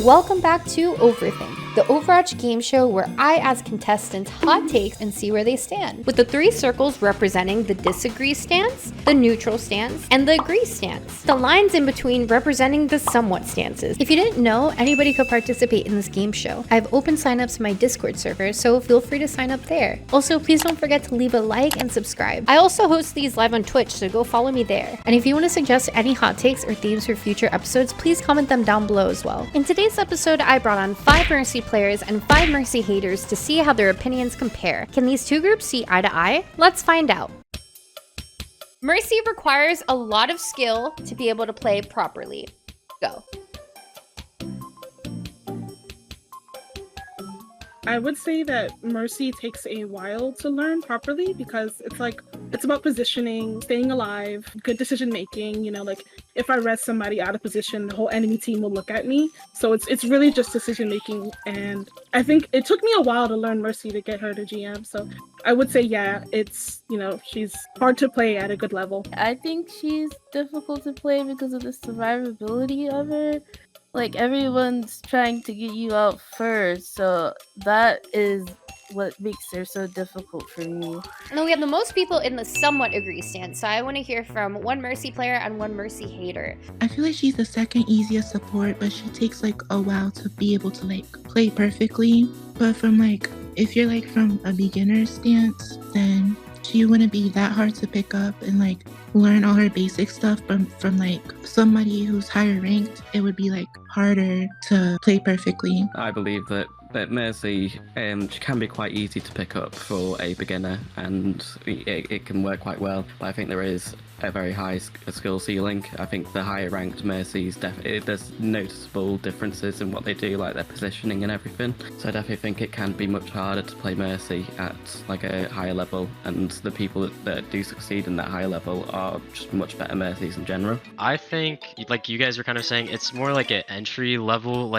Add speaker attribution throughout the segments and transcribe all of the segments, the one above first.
Speaker 1: Welcome back to Overthink, the Overwatch game show where I ask contestants hot takes and see where they stand, with the 3 circles representing the disagree stance, the neutral stance, and the agree stance. The lines in between representing the somewhat stances. If you didn't know, anybody could participate in this game show. I have open signups in my Discord server, so feel free to sign up there. Also, please don't forget to leave a like and subscribe. I also host these live on Twitch, so go follow me there. And if you want to suggest any hot takes or themes for future episodes, please comment them down below as well. In today's episode, I brought on 5 Mercy players and 5 Mercy haters to see how their opinions compare. Can these 2 groups see eye to eye? Let's find out. Mercy requires a lot of skill to be able to play properly. Go.
Speaker 2: I would say that Mercy takes a while to learn properly because it's about positioning, staying alive, good decision making. You know, like if I res somebody out of position, the whole enemy team will look at me. So it's really just decision making. And I think it took me a while to learn Mercy to get her to GM. So I would say, yeah, she's hard to play at a good level.
Speaker 3: I think she's difficult to play because of the survivability of her. Like, everyone's trying to get you out first, so that is what makes her so difficult for me.
Speaker 1: And then we have the most people in the somewhat agree stance, so I want to hear from 1 Mercy player and 1 Mercy hater.
Speaker 4: I feel like she's the second easiest support, but she takes like a while to be able to play perfectly. But if you're from a beginner stance, then she wouldn't be that hard to pick up and learn all her basic stuff. From somebody who's higher ranked, it would be harder to play perfectly.
Speaker 5: I believe that Mercy she can be quite easy to pick up for a beginner, and it can work quite well. But I think there is a very high skill ceiling. I think the higher ranked Mercies, there's noticeable differences in what they do, like their positioning and everything. So I definitely think it can be much harder to play Mercy at a higher level, and the people that do succeed in that higher level are just much better Mercies in general.
Speaker 6: I think, like you guys were kind of saying, it's more like an entry level.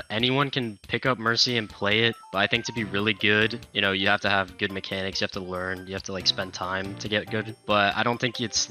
Speaker 6: Anyone can pick up Mercy and play it, but I think to be really good, you have to have good mechanics, you have to learn, you have to spend time to get good. But I don't think it's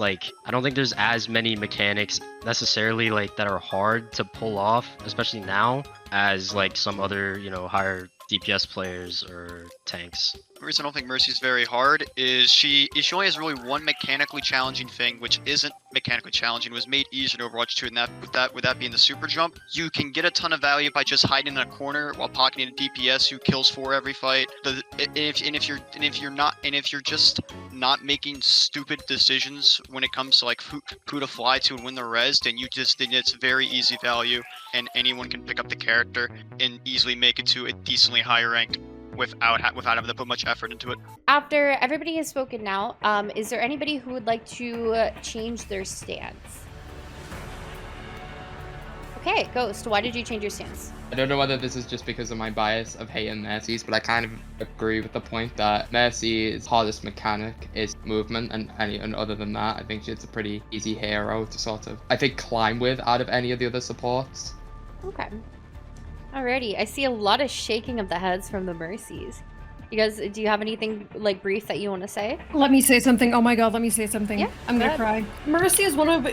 Speaker 6: I don't think there's as many mechanics necessarily that are hard to pull off, especially now, as some other higher DPS players or tanks.
Speaker 7: The reason I don't think Mercy's very hard is she only has really one mechanically challenging thing, which isn't mechanically challenging. It was made easier in Overwatch 2, and with that being the super jump. You can get a ton of value by just hiding in a corner while pocketing a DPS who kills 4 every fight. If you're just not making stupid decisions when it comes to who to fly to and when they're res, then it's very easy value, and anyone can pick up the character and easily make it to a decently higher rank without having to put much effort into it.
Speaker 1: After everybody has spoken now, is there anybody who would like to change their stance? Okay, Ghost, why did you change your stance?
Speaker 8: I don't know whether this is just because of my bias of hating Mercy's, but I kind of agree with the point that Mercy's hardest mechanic is movement, and other than that, I think she's a pretty easy hero to climb with out of any of the other supports.
Speaker 1: Okay. Alrighty, I see a lot of shaking of the heads from the Mercies. You guys, do you have anything brief that you want to say?
Speaker 9: Let me say something. Oh my god, let me say something.
Speaker 1: Yeah,
Speaker 9: I'm gonna cry. Mercy is one of,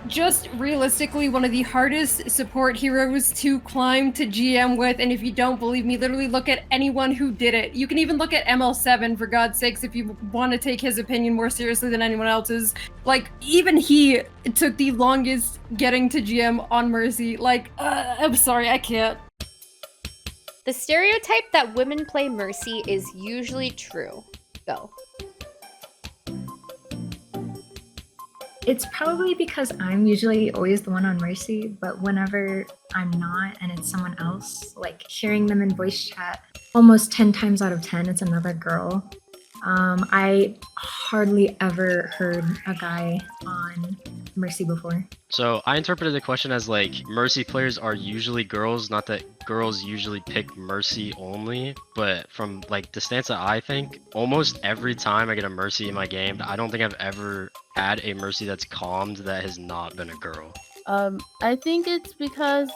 Speaker 9: just realistically, one of the hardest support heroes to climb to GM with, and if you don't believe me, literally look at anyone who did it. You can even look at ML7, for God's sakes, if you want to take his opinion more seriously than anyone else's. Even he took the longest getting to GM on Mercy. I'm sorry, I can't.
Speaker 1: The stereotype that women play Mercy is usually true. Go.
Speaker 10: It's probably because I'm usually always the one on Mercy, but whenever I'm not and it's someone else, hearing them in voice chat, almost 10 times out of 10, it's another girl. I hardly ever heard a guy on Mercy before.
Speaker 6: So I interpreted the question as Mercy players are usually girls, not that girls usually pick Mercy only, but from the stance that I think, almost every time I get a Mercy in my game, I don't think I've ever had a Mercy that's calmed that has not been a girl.
Speaker 3: I think it's because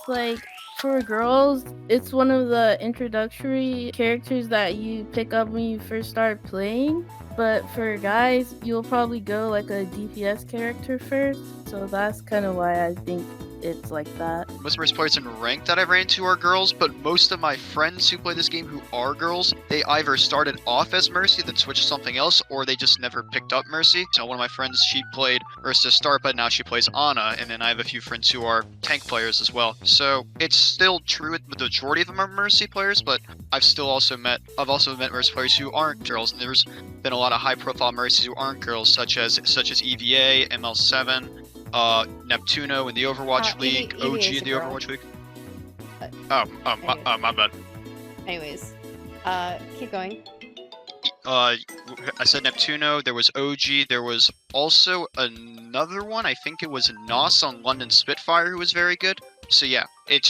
Speaker 3: for girls, it's one of the introductory characters that you pick up when you first start playing. But for guys, you'll probably go a DPS character first. So that's kind of why I think it's like that.
Speaker 7: Most Mercy players in ranked that I've ran into are girls, but most of my friends who play this game who are girls, they either started off as Mercy, then switched to something else, or they just never picked up Mercy. So one of my friends, she played Mercy to start, but now she plays Ana, and then I have a few friends who are tank players as well. So it's still true with the majority of them are Mercy players, but I've also met Mercy players who aren't girls, and there's been a lot of high-profile Mercies who aren't girls, such as EVA, ML7, Neptuno in the Overwatch League,
Speaker 1: EVA
Speaker 7: OG
Speaker 1: is
Speaker 7: in
Speaker 1: a
Speaker 7: the
Speaker 1: girl.
Speaker 7: Overwatch League.
Speaker 1: Anyways.
Speaker 7: My bad.
Speaker 1: Anyways, keep going.
Speaker 7: I said Neptuno, there was OG, there was also another one, I think it was Nos on London Spitfire who was very good. So yeah, I'd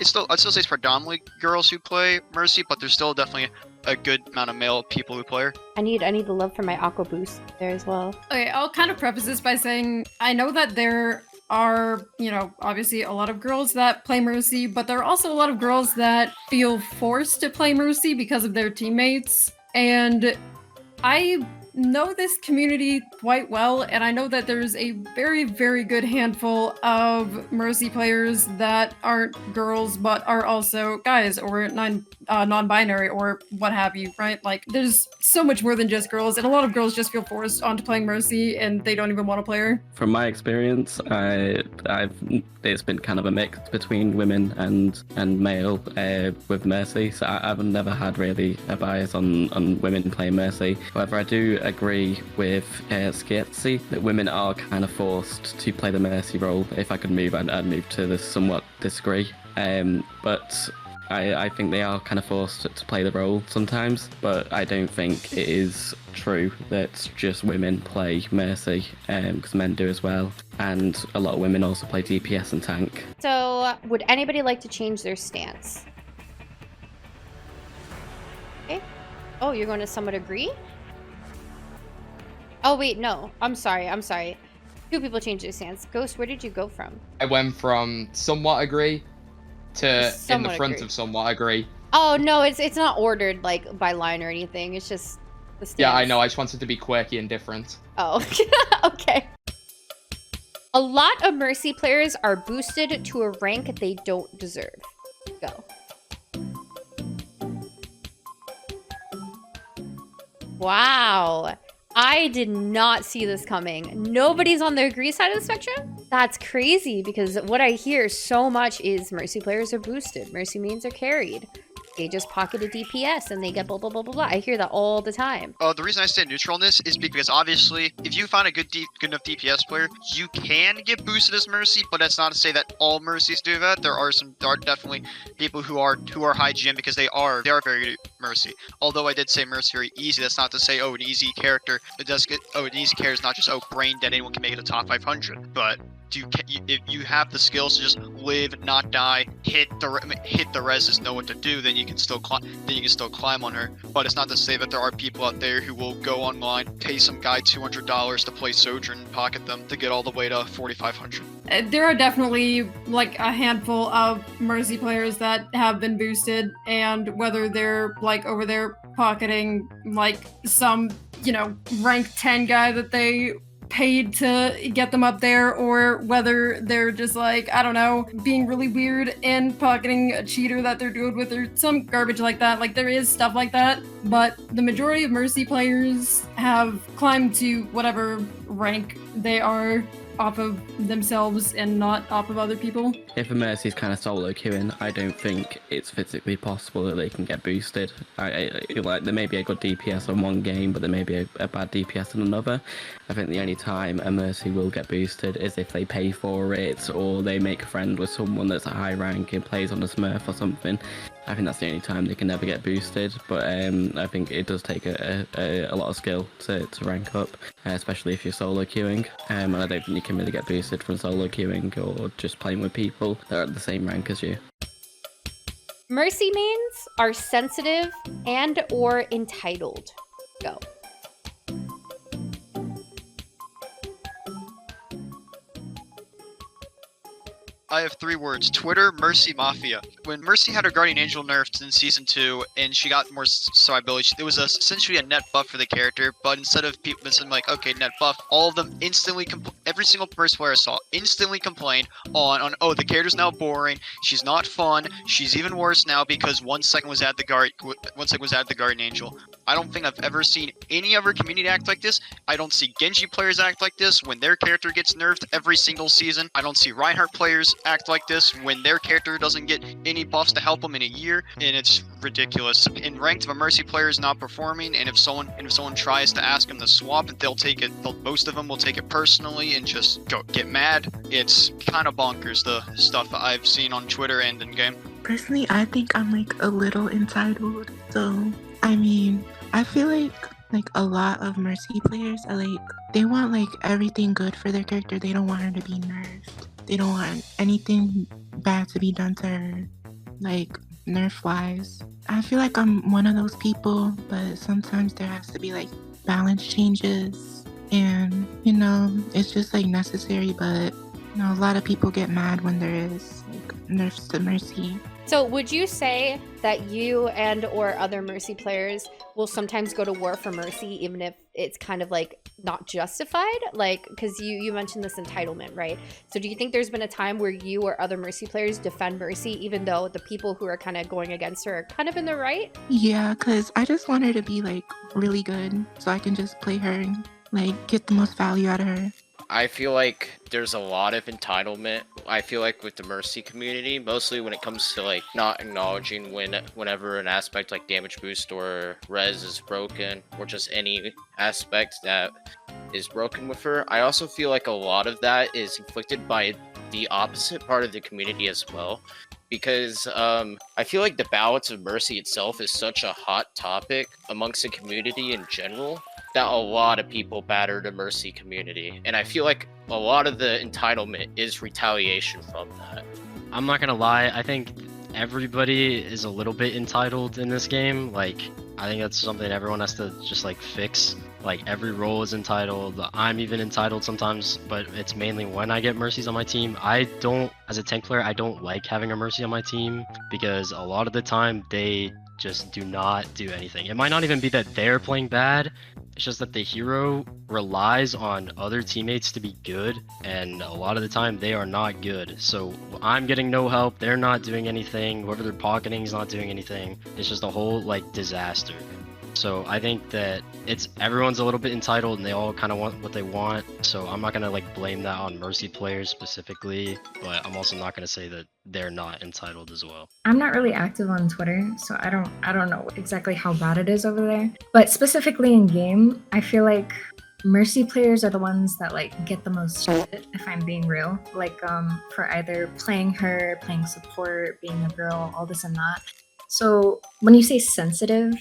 Speaker 7: still say it's predominantly girls who play Mercy, but there's still definitely a good amount of male people who play her.
Speaker 1: I need the love for my Aqua Boost there as well.
Speaker 9: Okay, I'll kind of preface this by saying I know that there are, obviously a lot of girls that play Mercy, but there are also a lot of girls that feel forced to play Mercy because of their teammates. And I know this community quite well, and I know that there's a very, very good handful of Mercy players that aren't girls, but are also guys or non-binary or what have you, right? Like, there's so much more than just girls, and a lot of girls just feel forced onto playing Mercy, and they don't even want to play her.
Speaker 5: From my experience, it's been kind of a mix between women and male with Mercy. So I've never had really a bias on women playing Mercy. However, I do agree with Skitsy that women are kind of forced to play the Mercy role. If I could move, I'd move to this somewhat disagree. But I think they are kind of forced to play the role sometimes, but I don't think it is true that just women play Mercy, because men do as well, and a lot of women also play DPS and tank.
Speaker 1: So, would anybody like to change their stance? Okay. Oh, you're going to somewhat agree? Oh, wait, no. I'm sorry. Two people changed their stance. Ghost, where did you go from?
Speaker 8: I went from somewhat agree to in the
Speaker 1: Somewhat
Speaker 8: front
Speaker 1: agree.
Speaker 8: of somewhat agree.
Speaker 1: Oh, no, it's not ordered, like, by line or anything. It's just the stance.
Speaker 8: Yeah, I know. I just wanted to be quirky and different.
Speaker 1: Oh, okay. A lot of Mercy players are boosted to a rank they don't deserve. Go. Wow. I did not see this coming. Nobody's on the agree side of the spectrum? That's crazy, because what I hear so much is Mercy players are boosted. Mercy mains are carried. They just pocket a DPS and they get blah, blah, blah, blah, blah. I hear that all the time.
Speaker 7: The reason I stay neutral on this is because obviously, if you find a good enough DPS player, you can get boosted as Mercy, but that's not to say that all Mercies do that. There are definitely people who are high GM because they are very good at Mercy. Although I did say Mercy very easy, that's not to say an easy character. An easy character is not just brain dead, anyone can make it a top 500. But if you have the skills to just live, not die, hit the reses, know what to do, then you can still climb on her. But it's not to say that there are people out there who will go online, pay some guy $200 to play Sojourn and pocket them to get all the way to 4,500.
Speaker 9: There are definitely like a handful of Mercy players that have been boosted, and whether they're like over there pocketing like some, rank 10 guy that they paid to get them up there, or whether they're just like, I don't know, being really weird and pocketing a cheater that they're good with, or some garbage like that. Like, there is stuff like that, but the majority of Mercy players have climbed to whatever rank they are off of themselves and not off of other people.
Speaker 5: If a Mercy's kind of solo queuing, I don't think it's physically possible that they can get boosted. Like, there may be a good DPS on one game, but there may be a bad DPS on another. I think the only time a Mercy will get boosted is if they pay for it, or they make a friend with someone that's a high rank and plays on a Smurf or something. I think that's the only time they can never get boosted, but I think it does take a lot of skill to rank up, especially if you're solo queuing, and I don't think you can really get boosted from solo queuing or just playing with people that are at the same rank as you.
Speaker 1: Mercy mains are sensitive and or entitled. Go.
Speaker 7: I have 3 words: Twitter, Mercy, Mafia. When Mercy had her Guardian Angel nerfed in Season 2, and she got more psi ability, it was essentially a net buff for the character, but instead of people saying like, okay, net buff, all of them instantly, every single Mercy player I saw instantly complained on, oh, the character's now boring, she's not fun, she's even worse now because 1 second was added the Guardian Angel. I don't think I've ever seen any other community act like this. I don't see Genji players act like this when their character gets nerfed every single season. I don't see Reinhardt players act like this when their character doesn't get any buffs to help them in a year, and it's ridiculous. In ranked, if a Mercy player is not performing, and if someone tries to ask them to swap, they'll take it. Most of them will take it personally and just get mad. It's kind of bonkers, the stuff I've seen on Twitter and in game.
Speaker 4: Personally, I think I'm like a little entitled. So, I mean, I feel like a lot of Mercy players are like, they want like everything good for their character. They don't want her to be nerfed. They don't want anything bad to be done to her, like nerf wise. I feel like I'm one of those people, but sometimes there has to be like balance changes, and you know, it's just like necessary. But you know, a lot of people get mad when there is like nerfs to Mercy.
Speaker 1: So would you say that you and or other Mercy players will sometimes go to war for Mercy even if it's kind of like not justified? Like, because you mentioned this entitlement, right? So do you think there's been a time where you or other Mercy players defend Mercy even though the people who are kind of going against her are kind of in the right?
Speaker 4: Yeah, because I just want her to be like really good so I can just play her and like get the most value out of her.
Speaker 11: I feel like there's a lot of entitlement. I feel like with the Mercy community, mostly when it comes to like not acknowledging whenever an aspect like damage boost or res is broken, or just any aspect that is broken with her. I also feel like a lot of that is inflicted by the opposite part of the community as well. Because I feel like the balance of Mercy itself is such a hot topic amongst the community in general that a lot of people batter the Mercy community. And I feel like a lot of the entitlement is retaliation from that.
Speaker 6: I'm not gonna lie, I think everybody is a little bit entitled in this game. Like, I think that's something everyone has to just like fix. Like, every role is entitled. I'm even entitled sometimes, but it's mainly when I get Mercies on my team. As a tank player, I don't like having a Mercy on my team because a lot of the time they just do not do anything. It might not even be that they're playing bad. It's just that the hero relies on other teammates to be good, and a lot of the time they are not good. So I'm getting no help, they're not doing anything, whoever they're pocketing is not doing anything. It's just a whole like disaster. So I think that everyone's a little bit entitled and they all kind of want what they want. So I'm not gonna like blame that on Mercy players specifically, but I'm also not gonna say that they're not entitled as well.
Speaker 10: I'm not really active on Twitter, so I don't know exactly how bad it is over there. But specifically in game, I feel like Mercy players are the ones that like get the most shit, if I'm being real. Like for either playing her, playing support, being a girl, all this and that. So when you say sensitive,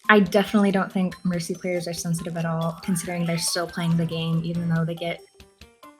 Speaker 10: I definitely don't think Mercy players are sensitive at all, considering they're still playing the game, even though they get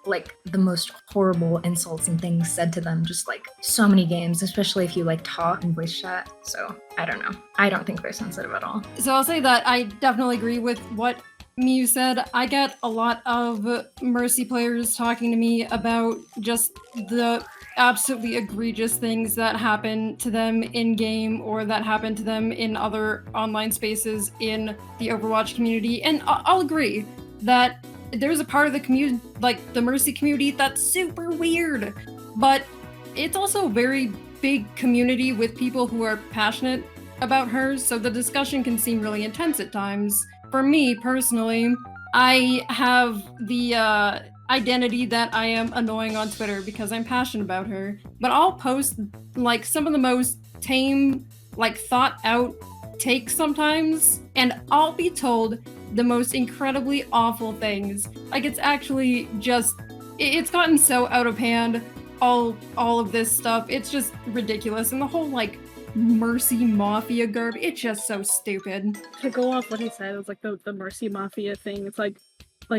Speaker 10: like the most horrible insults and things said to them just like so many games, especially if you like talk and voice chat. So I don't know. I don't think they're sensitive at all.
Speaker 9: So I'll say that I definitely agree with what Miu said. I get a lot of Mercy players talking to me about just the absolutely egregious things that happen to them in game or that happen to them in other online spaces in the Overwatch community. And I'll agree that there's a part of the community, like the Mercy community, that's super weird. But it's also a very big community with people who are passionate about her, so the discussion can seem really intense at times. For me, personally, I have the identity that I am annoying on Twitter because I'm passionate about her, but I'll post like some of the most tame, like thought out takes sometimes, and I'll be told the most incredibly awful things. Like, it's actually just, it's gotten so out of hand, all of this stuff. It's just ridiculous, and the whole like Mercy Mafia garbage, it's just so stupid.
Speaker 2: To go off what he said, it was like the Mercy Mafia thing. It's like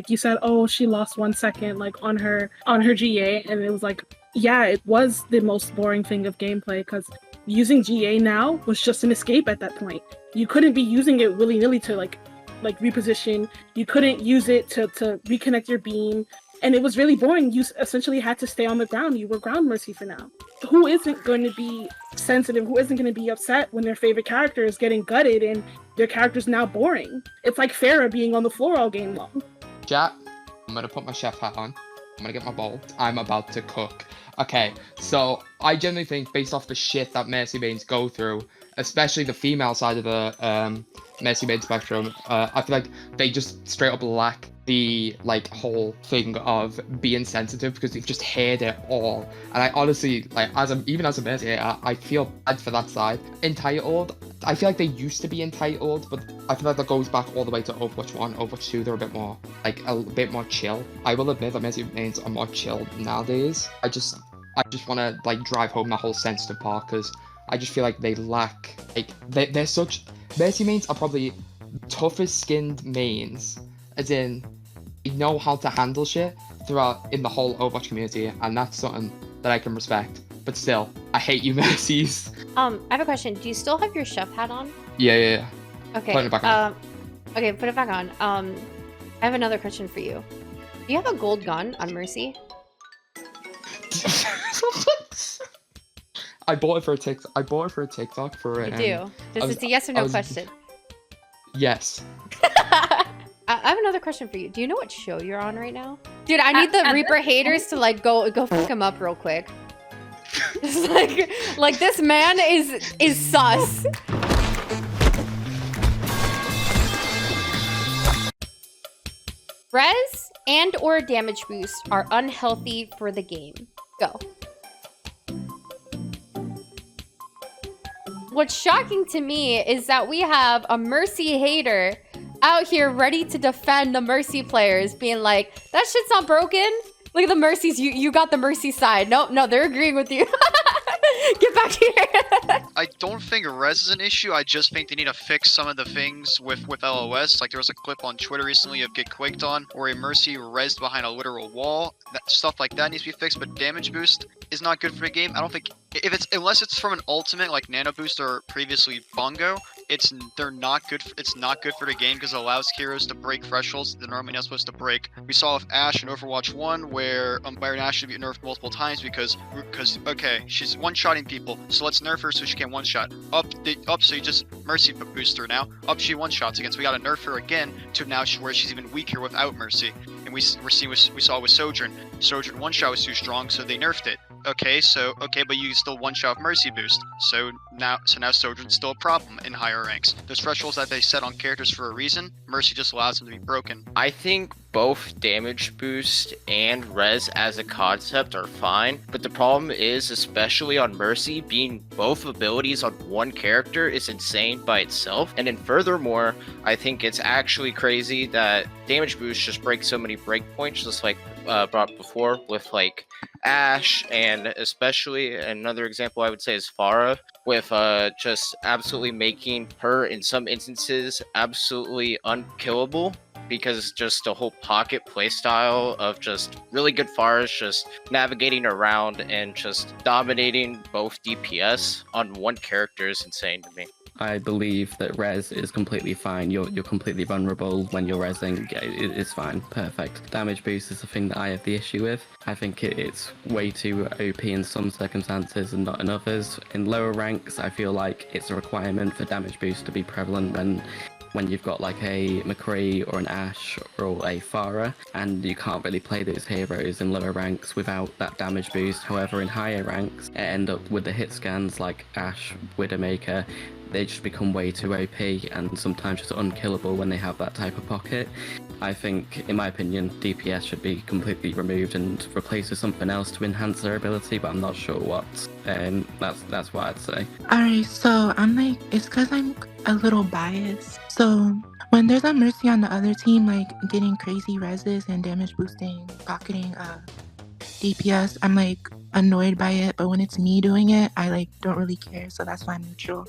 Speaker 2: you said, oh, she lost 1 second like on her GA, and it was like, yeah, it was the most boring thing of gameplay because using GA now was just an escape at that point. You couldn't be using it willy-nilly to like reposition. You couldn't use it to reconnect your beam and it was really boring. You essentially had to stay on the ground. You were ground Mercy for now. Who isn't going to be sensitive? Who isn't going to be upset when their favorite character is getting gutted and their character's now boring? It's like Farah being on the floor all game long.
Speaker 8: Jack, I'm gonna put my chef hat on. I'm gonna get my bowl. I'm about to cook. Okay, so I generally think, based off the shit that Mercy mains go through, especially the female side of the Mercy main spectrum, I feel like they just straight up lack the like whole thing of being sensitive, because they've just heard it all. And I honestly, like, even as a Mercy, I feel bad for that side. Entitled, I feel like they used to be entitled, but I feel like that goes back all the way to Overwatch 1, Overwatch 2, they're a bit more chill. I will admit that Mercy mains are more chill nowadays. I just want to like drive home that whole sensitive part, because I just feel like they lack, like, they're such, Mercy mains are probably toughest skinned mains, as in, they know how to handle shit throughout in the whole Overwatch community, and that's something that I can respect. But still, I hate you, Mercies.
Speaker 1: I have a question. Do you still have your chef hat on?
Speaker 8: Yeah.
Speaker 1: Okay.
Speaker 8: Put it back on.
Speaker 1: Okay, put it back on. I have another question for you. Do you have a gold gun on Mercy?
Speaker 8: I bought it for a TikTok for
Speaker 1: You do. It's a yes or no question.
Speaker 8: Yes.
Speaker 1: I have another question for you. Do you know what show you're on right now? Dude, I need the Reaper haters to like go fuck him up real quick. like this man is sus. Res and or damage boost are unhealthy for the game. Go. What's shocking to me is that we have a Mercy hater out here ready to defend the Mercy players, being like, that shit's not broken. Look at the Mercies. You got the Mercy side. No, they're agreeing with you. Get back here.
Speaker 7: I don't think res is an issue. I just think they need to fix some of the things with LOS. Like there was a clip on Twitter recently of Get Quaked On, where a Mercy rezzed behind a literal wall. Stuff like that needs to be fixed, but damage boost is not good for the game. I don't think, unless it's from an ultimate like Nano Boost or previously Bongo, it's not good for the game, because it allows heroes to break thresholds they're normally not supposed to break. We saw with Ashe in Overwatch 1 where Byron Ashe should be nerfed multiple times because okay, she's one-shotting people, so let's nerf her so she can one-shot. Up, so you just Mercy boost her now. Up, she one-shots again, so we gotta nerf her again to now where she's even weaker without Mercy. And we saw with Sojourn. Sojourn one-shot was too strong, so they nerfed it. Okay, but you still one-shot with Mercy boost. So now Sojourn's still a problem in higher ranks. There's thresholds that they set on characters for a reason. Mercy just allows them to be broken.
Speaker 11: I think both damage boost and res as a concept are fine, but the problem is, especially on Mercy, being both abilities on one character is insane by itself. And then furthermore, I think it's actually crazy that damage boost just breaks so many breakpoints, just like brought before with like Ashe, and especially another example I would say is Farah, with just absolutely making her in some instances absolutely unkillable, because just the whole pocket playstyle of just really good Farahs just navigating around and just dominating both DPS on one character is insane to me.
Speaker 5: I believe that res is completely fine. You're completely vulnerable when you're resing. It's fine, perfect. Damage boost is the thing that I have the issue with. I think it's way too OP in some circumstances and not in others. In lower ranks, I feel like it's a requirement for damage boost to be prevalent when you've got like a McCree or an Ashe or a Farah, and you can't really play those heroes in lower ranks without that damage boost. However, in higher ranks, it end up with the hit scans like Ashe, Widowmaker. They just become way too OP and sometimes just unkillable when they have that type of pocket. I think, in my opinion, DPS should be completely removed and replaced with something else to enhance their ability, but I'm not sure what. That's what I'd say.
Speaker 4: Alright, so I'm like, it's because I'm a little biased. So when there's a Mercy on the other team, like getting crazy reses and damage boosting, pocketing DPS, I'm like annoyed by it, but when it's me doing it, I like don't really care, so that's why I'm neutral.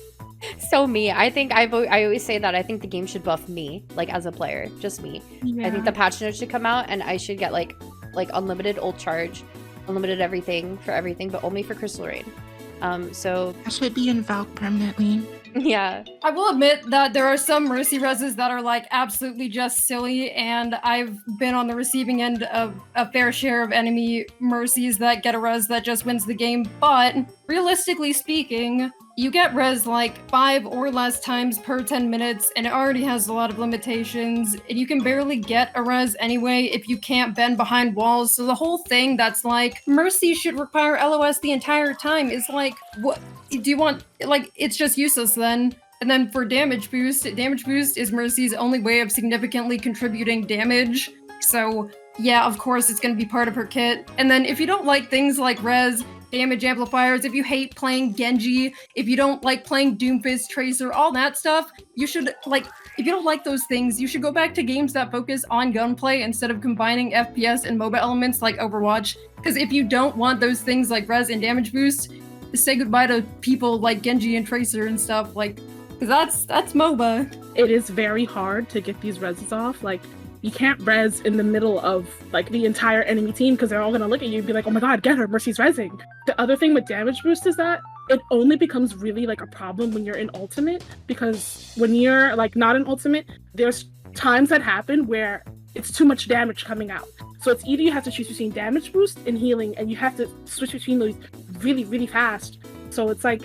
Speaker 1: So me, I think I always say that I think the game should buff me, like as a player, just me.
Speaker 4: Yeah.
Speaker 1: I think the patch notes should come out and I should get like unlimited ult charge, unlimited everything, but only for ChristalRaine. So
Speaker 4: I should be in Valk permanently.
Speaker 1: Yeah.
Speaker 9: I will admit that there are some Mercy reses that are like absolutely just silly, and I've been on the receiving end of a fair share of enemy Mercies that get a res that just wins the game, but realistically speaking, you get res like 5 or less times per 10 minutes, and it already has a lot of limitations, and you can barely get a res anyway if you can't bend behind walls, so the whole thing that's like, Mercy should require LOS the entire time is like, what do you want? Like, it's just useless then. And then for damage boost is Mercy's only way of significantly contributing damage, so yeah, of course it's gonna be part of her kit. And then if you don't like things like res, damage amplifiers, if you hate playing Genji, if you don't like playing Doomfist, Tracer, all that stuff, you should, like, if you don't like those things, you should go back to games that focus on gunplay instead of combining FPS and MOBA elements like Overwatch. Because if you don't want those things like res and damage boost, say goodbye to people like Genji and Tracer and stuff, like, because that's MOBA.
Speaker 2: It is very hard to get these reses off. Like, you can't res in the middle of like the entire enemy team because they're all gonna look at you and be like, oh my god, get her, Mercy's resing. The other thing with damage boost is that it only becomes really like a problem when you're in ultimate, because when you're like not in ultimate, there's times that happen where it's too much damage coming out. So it's either you have to choose between damage boost and healing, and you have to switch between those really, really fast. So it's like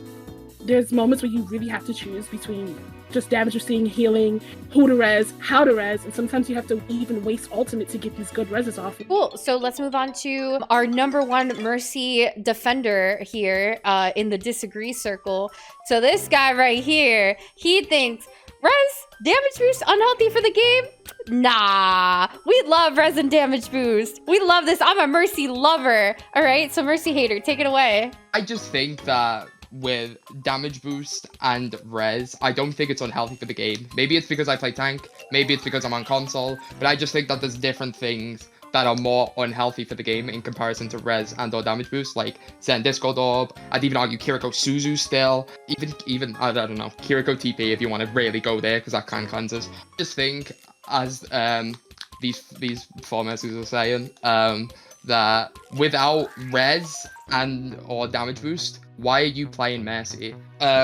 Speaker 2: there's moments where you really have to choose between just damage boosting, healing, who to res, how to res, and sometimes you have to even waste ultimate to get these good reses off.
Speaker 1: Cool. So let's move on to our #1 Mercy defender here in the disagree circle. So this guy right here, he thinks res, damage boost, unhealthy for the game? Nah, we love res and damage boost. We love this. I'm a Mercy lover. All right, so Mercy hater, take it away.
Speaker 8: I just think that with damage boost and res, I don't think it's unhealthy for the game. Maybe it's because I play tank, maybe it's because I'm on console, but I just think that there's different things that are more unhealthy for the game in comparison to res and or damage boost, like Zen Disco Orb. I'd even argue Kiriko Suzu still, even I don't know, Kiriko TP if you want to really go there, because that kind of cleanses. Just think, as these four Mercies are saying, that without res and or damage boost, why are you playing Mercy?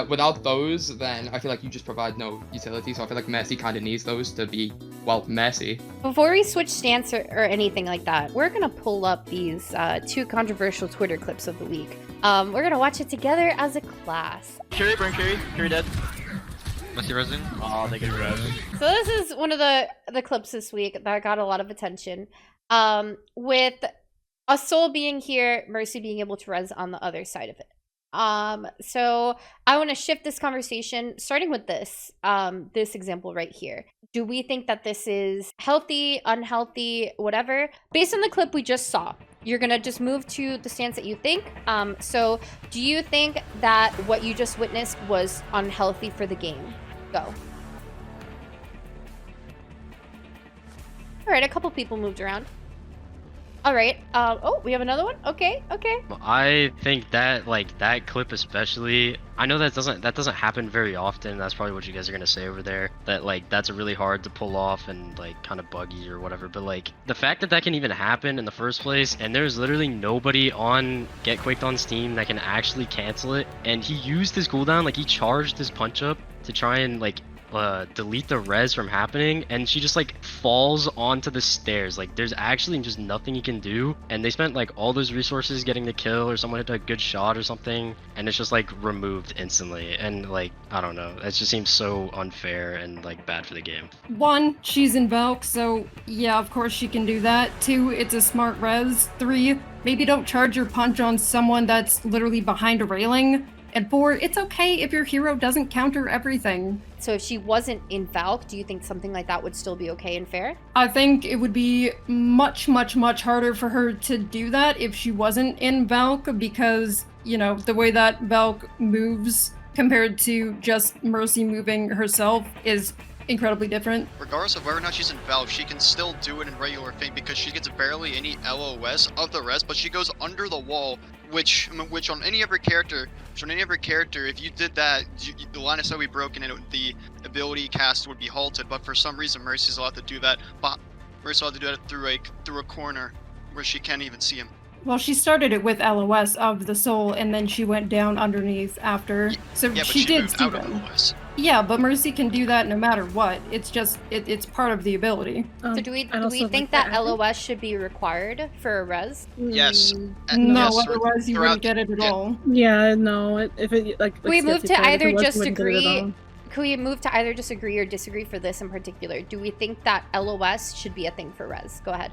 Speaker 8: Without those, then I feel like you just provide no utility, so I feel like Mercy kind of needs those to be, well, Mercy.
Speaker 1: Before we switch stance or anything like that, we're going to pull up these 2 controversial Twitter clips of the week. We're going to watch it together as a class.
Speaker 12: Carry, burn carry. Carry dead. Mercy resin. Oh, they get resin.
Speaker 1: So this is one of the clips this week that got a lot of attention. With a soul being here, Mercy being able to res on the other side of it. So I want to shift this conversation, starting with this example right here. Do we think that this is healthy, unhealthy, whatever? Based on the clip we just saw, you're gonna just move to the stance that you think. So do you think that what you just witnessed was unhealthy for the game? Go. All right, a couple people moved around. All right. Oh, we have another one. Okay.
Speaker 6: I think that, like, that clip especially, I know that doesn't happen very often. That's probably what you guys are gonna say over there. That, like, that's really hard to pull off and, like, kind of buggy or whatever. But, like, the fact that can even happen in the first place, and there's literally nobody on Get Quaked on Steam that can actually cancel it. And he used his cooldown, like, he charged his punch up to try and, like, delete the res from happening, and she just like falls onto the stairs. Like, there's actually just nothing you can do, and they spent like all those resources getting the kill, or someone hit a good shot or something, and it's just like removed instantly. And like, I don't know, it just seems so unfair and like bad for the game. 1,
Speaker 9: she's in Valk, so yeah, of course she can do that. 2, it's a smart res. 3, maybe don't charge your punch on someone that's literally behind a railing. And 4, it's okay if your hero doesn't counter everything.
Speaker 1: So if she wasn't in Valk, do you think something like that would still be okay and fair?
Speaker 9: I think it would be much harder for her to do that if she wasn't in Valk, because, you know, the way that Valk moves compared to just Mercy moving herself is incredibly different.
Speaker 7: Regardless of whether or not she's in Valve, she can still do it in regular Fate because she gets barely any LOS of the rest, but she goes under the wall, which on any other character, if you did that, the line of sight would be broken and the ability cast would be halted. But for some reason, Mercy's allowed to do that. But Mercy's allowed to do that through a corner where she can't even see him.
Speaker 9: Well, she started it with LOS of the soul, and then she went down underneath after. So
Speaker 7: Yeah, but
Speaker 9: she did
Speaker 7: moved
Speaker 9: see
Speaker 7: out of
Speaker 9: them.
Speaker 7: LOS.
Speaker 9: Yeah, but Mercy can do that no matter what. It's just it's part of the ability.
Speaker 1: So do we
Speaker 2: I'd also
Speaker 1: think
Speaker 2: like to
Speaker 1: that
Speaker 2: add-
Speaker 1: LOS should be required for a res?
Speaker 7: Yes.
Speaker 9: No,
Speaker 7: Yes,
Speaker 9: otherwise you
Speaker 7: throughout-
Speaker 9: wouldn't get it at
Speaker 7: yeah.
Speaker 9: all.
Speaker 2: Yeah, no. If it like
Speaker 1: Can we move
Speaker 2: Sketchy
Speaker 1: to
Speaker 2: said, if
Speaker 1: either
Speaker 2: it was,
Speaker 1: just
Speaker 2: you wouldn't get it at
Speaker 1: agree?
Speaker 2: all.
Speaker 1: Can we move to either just agree or disagree for this in particular? Do we think that LOS should be a thing for res? Go ahead.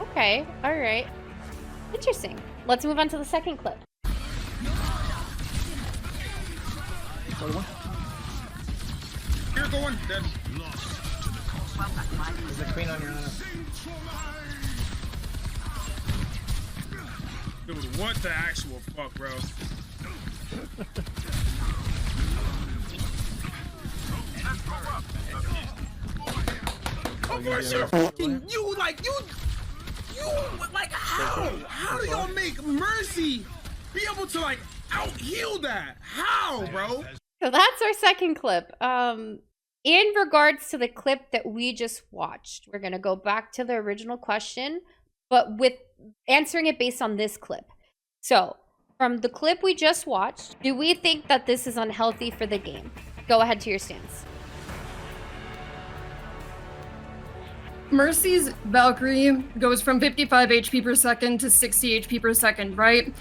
Speaker 1: Okay, all right. Interesting. Let's move on to the second clip.
Speaker 13: You're going dead. There's a queen on your own. Dude, what the actual fuck, bro? Of course you're fucking you like like how do y'all make Mercy be able to like out heal that? How, bro?
Speaker 1: So that's our second clip. In regards to the clip that we just watched, we're gonna go back to the original question, but with answering it based on this clip. So, from the clip we just watched, do we think that this is unhealthy for the game? Go ahead to your stance.
Speaker 9: Mercy's Valkyrie goes from 55 HP per second to 60 HP per second, right?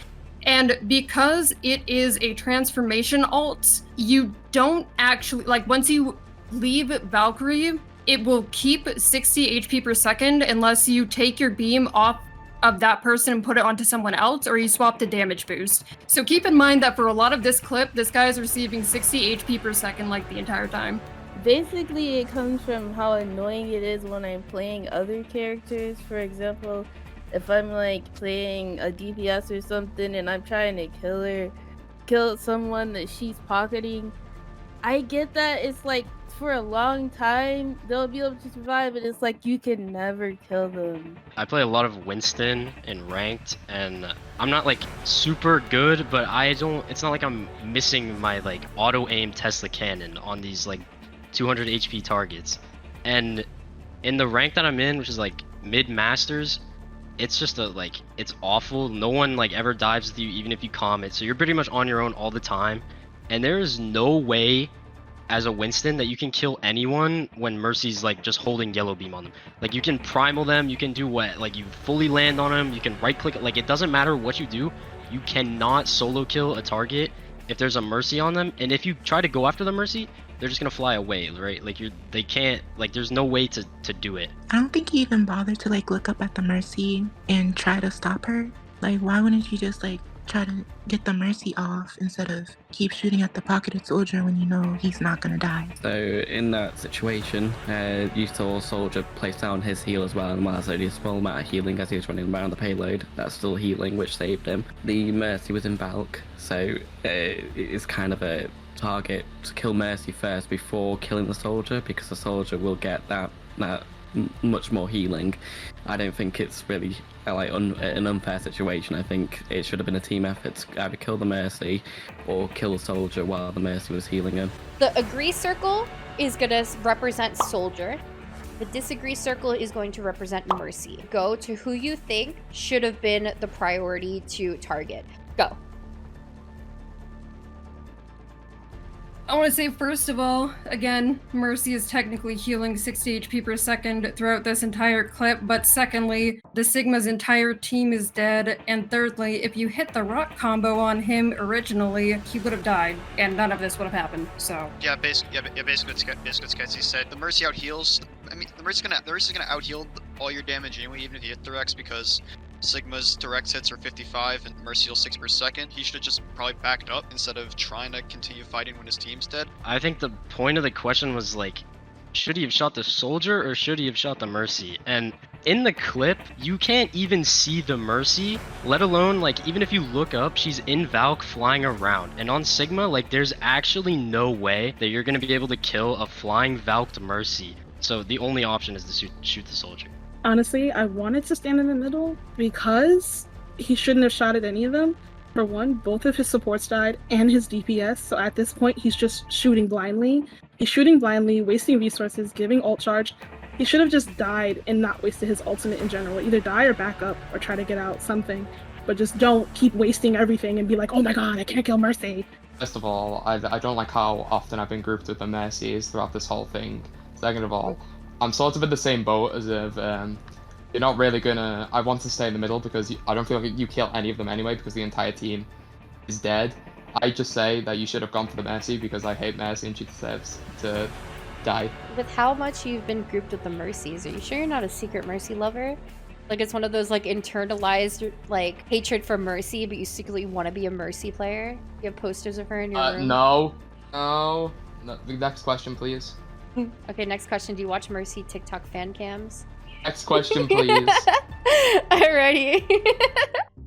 Speaker 9: And because it is a transformation ult, you don't actually, like, once you leave Valkyrie, it will keep 60 HP per second unless you take your beam off of that person and put it onto someone else, or you swap the damage boost. So keep in mind that for a lot of this clip, this guy is receiving 60 HP per second, like, the entire time.
Speaker 3: Basically, it comes from how annoying it is when I'm playing other characters. For example, if I'm like playing a DPS or something and I'm trying to kill someone that she's pocketing, I get that it's like for a long time they'll be able to survive, and it's like you can never kill them.
Speaker 6: I play a lot of Winston in ranked, and I'm not like super good, but it's not like I'm missing my like auto aim Tesla cannon on these like 200 HP targets. And in the rank that I'm in, which is like mid masters, it's just it's awful. No one like ever dives with you, even if you comment, so you're pretty much on your own all the time, and there is no way as a Winston that you can kill anyone when Mercy's like just holding yellow beam on them. Like, you can primal them, you can do what, like, you fully land on them, you can right click, like, it doesn't matter what you do, you cannot solo kill a target if there's a Mercy on them. And if you try to go after the Mercy, they're just gonna fly away, right? Like, they can't, like, there's no way to do it.
Speaker 4: I don't think you even bother to like look up at the Mercy and try to stop her. Like, why wouldn't you just like try to get the Mercy off instead of keep shooting at the pocketed soldier when you know he's not gonna die?
Speaker 5: So in that situation, you saw Soldier place down his heal as well, and whilst only a small amount of healing as he was running around the payload, that's still healing, which saved him. The Mercy was in Valk, so it's kind of a target to kill Mercy first before killing the Soldier, because the Soldier will get that much more healing. I don't think it's really like an unfair situation. I think it should have been a team effort to either kill the Mercy or kill the Soldier while the Mercy was healing him.
Speaker 1: The agree circle is going to represent Soldier. The disagree circle is going to represent Mercy. Go to who you think should have been the priority to target. Go.
Speaker 9: I want to say, first of all, again, Mercy is technically healing 60 HP per second throughout this entire clip, but secondly, the Sigma's entire team is dead, and thirdly, if you hit the rock combo on him originally, he would have died, and none of this would have happened, so.
Speaker 7: Yeah, basically what Sketchy said. The Mercy out heals. I mean, the Mercy's gonna out heal all your damage anyway, even if you hit the Rex, because Sigma's direct hits are 55 and Mercy heals 6 per second. He should have just probably backed up instead of trying to continue fighting when his team's dead.
Speaker 6: I think the point of the question was like, should he have shot the Soldier or should he have shot the Mercy? And in the clip, you can't even see the Mercy, let alone, like, even if you look up, she's in Valk flying around. And on Sigma, like, there's actually no way that you're gonna be able to kill a flying Valked Mercy. So the only option is to shoot the Soldier.
Speaker 2: Honestly, I wanted to stand in the middle because he shouldn't have shot at any of them. For one, both of his supports died and his DPS, so at this point he's just shooting blindly. He's shooting blindly, wasting resources, giving ult charge. He should have just died and not wasted his ultimate in general. Either die or back up or try to get out something. But just don't keep wasting everything and be like, oh my god, I can't kill Mercy.
Speaker 8: First of all, I don't like how often I've been grouped with the Mercies throughout this whole thing. Second of all, I'm sort of in the same boat as if you're not really gonna... I want to stay in the middle because I don't feel like you kill any of them anyway because the entire team is dead. I just say that you should have gone for the Mercy because I hate Mercy and she deserves to die.
Speaker 1: With how much you've been grouped with the Mercies, are you sure you're not a secret Mercy lover? Like it's one of those like internalized like hatred for Mercy, but you secretly want to be a Mercy player? You have posters of her in your room?
Speaker 8: No. The next question, please.
Speaker 1: Okay, next question. Do you watch Mercy TikTok fan cams?
Speaker 8: Next question, please.
Speaker 1: Alrighty.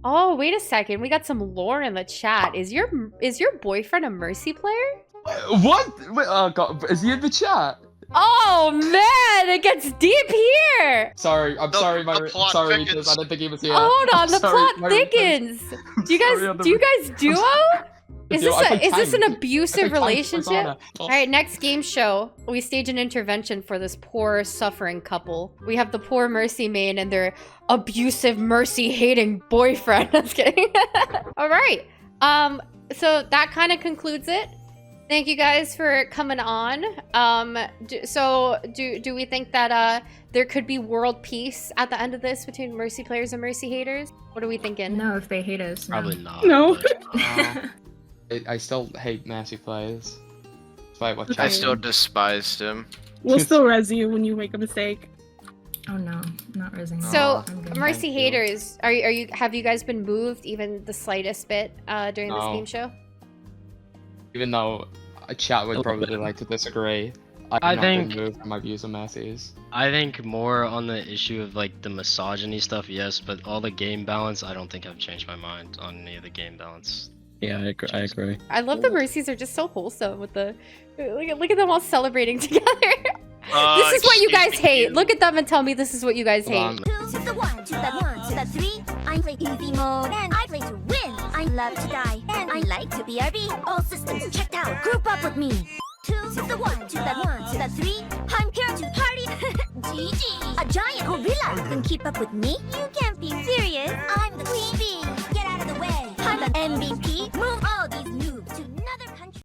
Speaker 1: Oh, wait a second. We got some lore in the chat. Is your boyfriend a Mercy player?
Speaker 8: What? Wait, oh god, is he in the chat?
Speaker 1: Oh man, it gets deep here.
Speaker 8: Sorry, I'm sorry, sorry, because I didn't think he was here.
Speaker 1: Hold on, the plot thickens. Do you guys duo? Is this an abusive relationship? All right, next game show. We stage an intervention for this poor, suffering couple. We have the poor Mercy main and their abusive, Mercy-hating boyfriend. I'm just kidding. All right. So that kind of concludes it. Thank you guys for coming on. Do we think that there could be world peace at the end of this between Mercy players and Mercy haters? What are we thinking?
Speaker 10: No, if they hate us.
Speaker 6: Probably not.
Speaker 2: No.
Speaker 8: I still hate Mercy players.
Speaker 11: I still despised him.
Speaker 2: We'll still res you when you make a mistake.
Speaker 10: Oh no, not resing.
Speaker 1: So, Mercy haters, have you guys been moved even the slightest bit during this game show?
Speaker 8: Even though a chat would probably like to disagree, I think been moved from my views on Mercies.
Speaker 6: I think more on the issue of like the misogyny stuff, yes, but all the game balance, I don't think I've changed my mind on any of the game balance.
Speaker 5: Yeah, I agree.
Speaker 1: I love the Mercies are just so wholesome with the look at them all celebrating together. This is what you guys hate. Look at them and tell me this is what you guys hate.
Speaker 14: 2 to the 1 to the 1 to the 3. I play easy mode and I play to win. I love to die and I like to BRB. All systems checked out. Group up with me. 2 to the 1 to the 1 to the 3. I'm here to party. GG. A giant gorilla can keep up with me. You can't be serious. I'm the queen bee. Get out of the way. I'm the MVP. Move on.